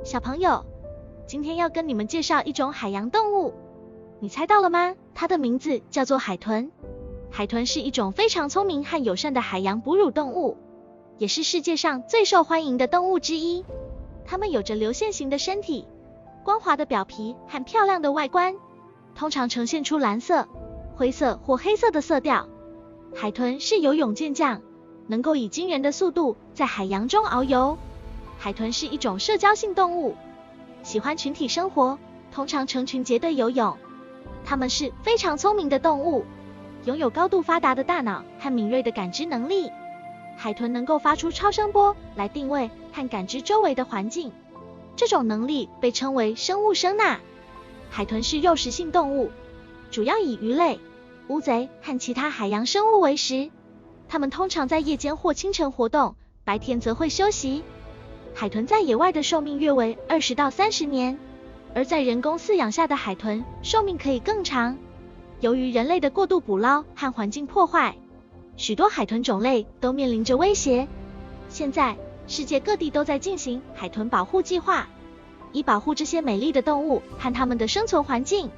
小朋友，今天要跟你们介绍一种海洋动物，你猜到了吗？它的名字叫做海豚。海豚是一种非常聪明和友善的海洋哺乳动物，也是世界上最受欢迎的动物之一。它们有着流线型的身体、光滑的表皮和漂亮的外观，通常呈现出蓝色、灰色或黑色的色调。海豚是游泳健将，能够以惊人的速度在海洋中遨游。海豚是一种社交性动物，喜欢群体生活，通常成群结队游泳。它们是非常聪明的动物，拥有高度发达的大脑和敏锐的感知能力。海豚能够发出超声波来定位和感知周围的环境，这种能力被称为生物声呐。海豚是肉食性动物，主要以鱼类、乌贼和其他海洋生物为食。它们通常在夜间或清晨活动，白天则会休息。海豚在野外的寿命约为20到30年，而在人工饲养下的海豚寿命可以更长。由于人类的过度捕捞和环境破坏，许多海豚种类都面临着威胁。现在，世界各地都在进行海豚保护计划，以保护这些美丽的动物和它们的生存环境。